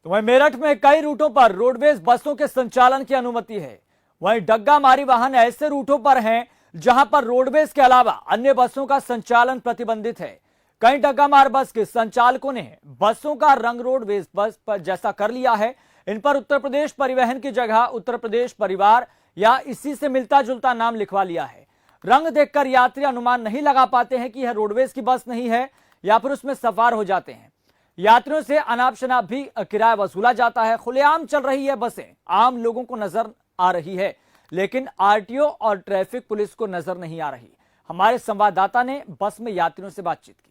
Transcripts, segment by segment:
तो वहीं मेरठ में कई रूटों पर रोडवेज बसों के संचालन की अनुमति है। वहीं डग्गा मारी वाहन ऐसे रूटों पर हैं जहां पर रोडवेज के अलावा अन्य बसों का संचालन प्रतिबंधित है। कई डग्गा मार बस के संचालकों ने बसों का रंग रोडवेज बस पर जैसा कर लिया है। इन पर उत्तर प्रदेश परिवहन की जगह उत्तर प्रदेश परिवार या इसी से मिलता जुलता नाम लिखवा लिया है। रंग देखकर यात्री अनुमान नहीं लगा पाते हैं कि यह रोडवेज की बस नहीं है या फिर उसमें सवार हो जाते हैं। यात्रियों से अनाप शनाप भी किराया वसूला जाता है। खुलेआम चल रही है बसें, आम लोगों को नजर आ रही है, लेकिन आरटीओ और ट्रैफिक पुलिस को नजर नहीं आ रही। हमारे संवाददाता ने बस में यात्रियों से बातचीत की।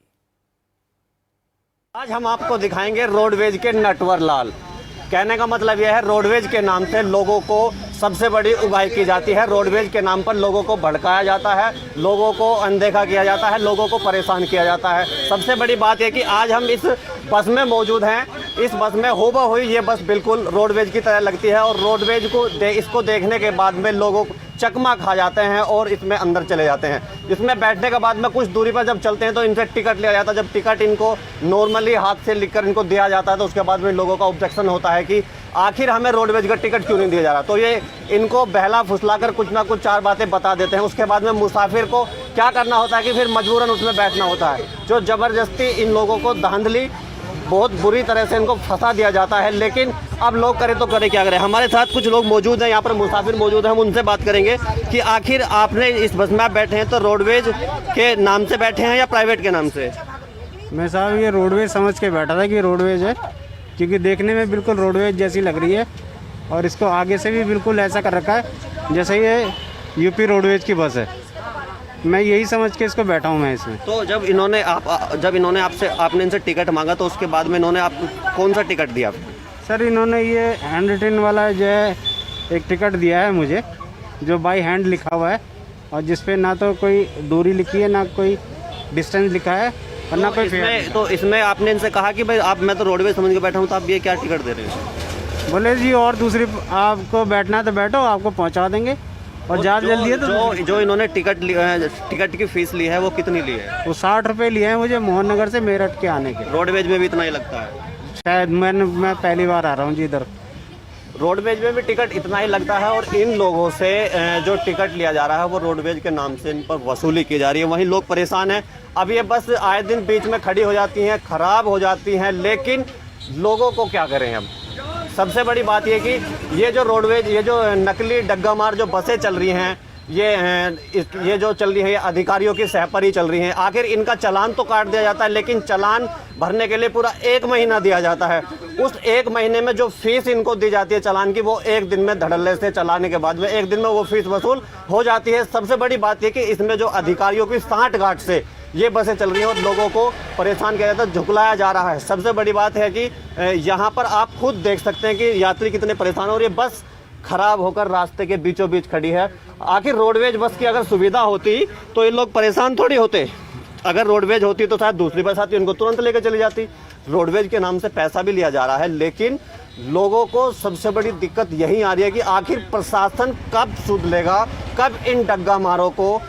आज हम आपको दिखाएंगे रोडवेज के नटवर लाल। कहने का मतलब यह है, रोडवेज के नाम से लोगों को सबसे बड़ी उगाही की जाती है। रोडवेज के नाम पर लोगों को भड़काया जाता है, लोगों को अनदेखा किया जाता है, लोगों को परेशान किया जाता है। सबसे बड़ी बात यह कि आज हम इस बस में मौजूद हैं। इस बस में हूबहू ये बस बिल्कुल रोडवेज की तरह लगती है और रोडवेज को इसको देखने के बाद में लोगों चकमा खा जाते हैं और इसमें अंदर चले जाते हैं। इसमें बैठने के बाद में कुछ दूरी पर जब चलते हैं तो इनसे टिकट लिया जाता है। जब टिकट इनको नॉर्मली हाथ से लिखकर इनको दिया जाता है तो उसके बाद में लोगों का ऑब्जेक्शन होता है कि आखिर हमें रोडवेज का टिकट क्यों नहीं दिया जा रहा। तो ये इनको बहला फुसलाकर कुछ ना कुछ चार बातें बता देते हैं। उसके बाद में मुसाफिर को क्या करना होता है कि फिर मजबूरन उसमें बैठना होता है। जो ज़बरदस्ती इन लोगों को धांधली बहुत बुरी तरह से इनको फंसा दिया जाता है। लेकिन अब लोग करें तो करें क्या करें। हमारे साथ कुछ लोग मौजूद हैं, यहाँ पर मुसाफिर मौजूद हैं। हम उनसे बात करेंगे कि आखिर आपने इस बस में आप बैठे हैं तो रोडवेज के नाम से बैठे हैं या प्राइवेट के नाम से? मैं साहब ये रोडवेज समझ के बैठा था कि रोडवेज है, क्योंकि देखने में बिल्कुल रोडवेज जैसी लग रही है और इसको आगे से भी बिल्कुल ऐसा कर रखा है जैसे ये यूपी रोडवेज की बस है। मैं यही समझ के इसको बैठा हूँ मैं इसमें। तो जब इन्होंने आपने इनसे टिकट मांगा तो उसके बाद में इन्होंने आपको कौन सा टिकट दिया? सर इन्होंने ये हैंड रिटन वाला जो है एक टिकट दिया है मुझे, जो बाई हैंड लिखा हुआ है और जिस पे ना तो कोई दूरी लिखी है, ना कोई डिस्टेंस लिखा है और ना कोई फेयर। तो इसमें आपने इनसे कहा कि भाई मैं तो रोडवेज समझ के बैठा हूँ, तो आप ये क्या टिकट दे रहे हैं? बोले जी और दूसरी आपको बैठना है तो बैठो, आपको पहुँचा देंगे और ज़्यादा जल्दी है तो जो इन्होंने टिकट की फीस ली है वो कितनी ली है? वो 60 रुपये लिए हैं मुझे मोहन नगर से मेरठ के आने के। रोडवेज में भी इतना ही लगता है शायद, मैं पहली बार आ रहा हूँ जी इधर। रोडवेज में भी टिकट इतना ही लगता है और इन लोगों से जो टिकट लिया जा रहा है वो रोडवेज के नाम से इन पर वसूली की जा रही है। वहीं लोग परेशान हैं। अब ये बस आए दिन बीच में खड़ी हो जाती हैं, ख़राब हो जाती हैं, लेकिन लोगों को क्या करें। अब सबसे बड़ी बात ये कि ये जो रोडवेज, ये जो नकली डग्गा मार जो बसें चल रही हैं, ये जो चल रही है ये अधिकारियों की सह पर ही चल रही हैं। आखिर इनका चालान तो काट दिया जाता है, लेकिन चालान भरने के लिए पूरा 1 महीना दिया जाता है। उस 1 महीने में जो फीस इनको दी जाती है चालान की, वो 1 दिन में धड़ल्ले से चलाने के बाद में 1 दिन में वो फीस वसूल हो जाती है। सबसे बड़ी बात यह कि इसमें जो अधिकारियों की सांठ-गांठ से ये बसें चल रही हैं और लोगों को परेशान किया जाता है, झुकलाया जा रहा है। सबसे बड़ी बात है कि यहाँ पर आप खुद देख सकते हैं कि यात्री कितने परेशान हो। और ये बस खराब होकर रास्ते के बीचों बीच खड़ी है। आखिर रोडवेज बस की अगर सुविधा होती तो ये लोग परेशान थोड़ी होते। अगर रोडवेज होती तो शायद दूसरी बस आती, उनको तुरंत लेकर चली जाती। रोडवेज के नाम से पैसा भी लिया जा रहा है, लेकिन लोगों को सबसे बड़ी दिक्कत यही आ रही है कि आखिर प्रशासन कब सुध लेगा, कब इन डग्गा मारों को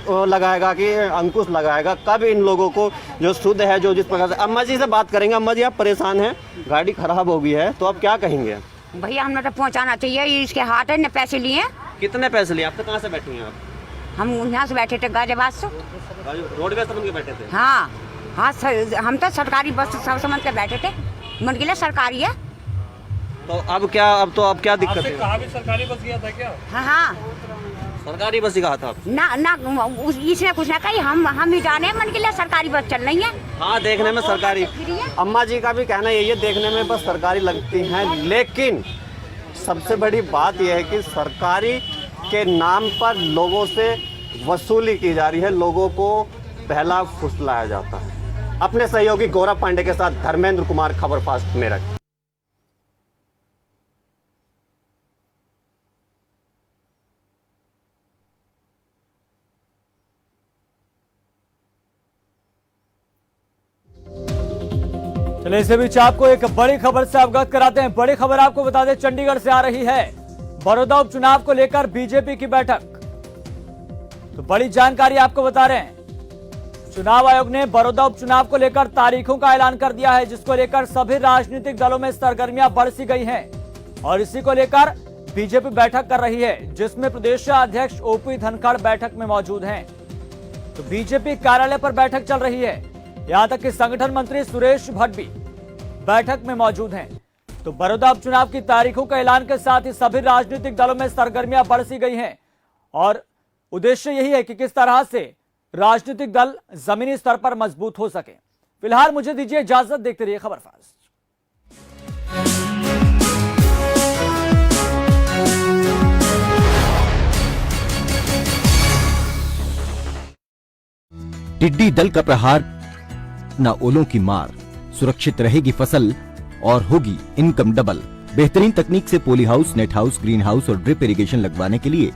लगाएगा कि अंकुश लगाएगा, कब इन लोगों को जो शुद्ध है, जो जिस प्रकार से। अम्मा जी से बात करेंगे। अम्मा जी, आप परेशान हैं, गाड़ी खराब हो गई है, तो आप क्या कहेंगे? भैया हमने तो पहुंचाना चाहिए, इसके हाथ है ने पैसे लिए। कितने पैसे लिए? आप तो कहाँ से बैठी हैं? आप? हम यहाँ से बैठे थे गाजियाबाद से। रोडवेज समझ के बैठे थे? हाँ हाँ हम तो सरकारी बस सब समझ के बैठे थे। मन के लिए सरकारी है तो अब क्या दिक्कत है? कहाँ भी सरकारी बस गया था क्या? हाँ हाँ सरकारी बस ही कहा था ना इसने कुछ ना कही। हम ही जाने मन के लिए सरकारी बस चल रही है। हाँ, देखने में सरकारी। अम्मा जी का भी कहना यही है, देखने में बस सरकारी लगती हैं, लेकिन सबसे बड़ी बात यह है कि सरकारी के नाम पर लोगों से वसूली की जा रही है, लोगों को बहला फुसलाया जाता है। अपने सहयोगी गौरव पांडे के साथ धर्मेंद्र कुमार, खबर फास्ट, मेरठ। चलिए इसी बीच आपको एक बड़ी खबर से अवगत कराते हैं। बड़ी खबर आपको बता दें, चंडीगढ़ से आ रही है। बड़ौदा उपचुनाव को लेकर बीजेपी की बैठक, तो बड़ी जानकारी आपको बता रहे हैं। चुनाव आयोग ने बड़ौदा उपचुनाव को लेकर तारीखों का ऐलान कर दिया है, जिसको लेकर सभी राजनीतिक दलों में सरगर्मियां बढ़ सी गई हैं और इसी को लेकर बीजेपी बैठक कर रही है, जिसमें प्रदेश अध्यक्ष ओपी धनखड़ बैठक में मौजूद हैं। तो बीजेपी कार्यालय पर बैठक चल रही है, यहां तक कि संगठन मंत्री सुरेश भट्ट भी बैठक में मौजूद हैं। तो बड़ौदा उपचुनाव की तारीखों के ऐलान के साथ ही सभी राजनीतिक दलों में सरगर्मियां बढ़ सी गई हैं और उद्देश्य यही है कि किस तरह से राजनीतिक दल जमीनी स्तर पर मजबूत हो सके। फिलहाल मुझे दीजिए इजाजत, देखते रहिए खबर फास्ट। टिड्डी दल का प्रहार न ओलों की मार, सुरक्षित रहेगी फसल और होगी इनकम डबल। बेहतरीन तकनीक से poly house, net house, green house और ड्रिप इरिगेशन लगवाने के लिए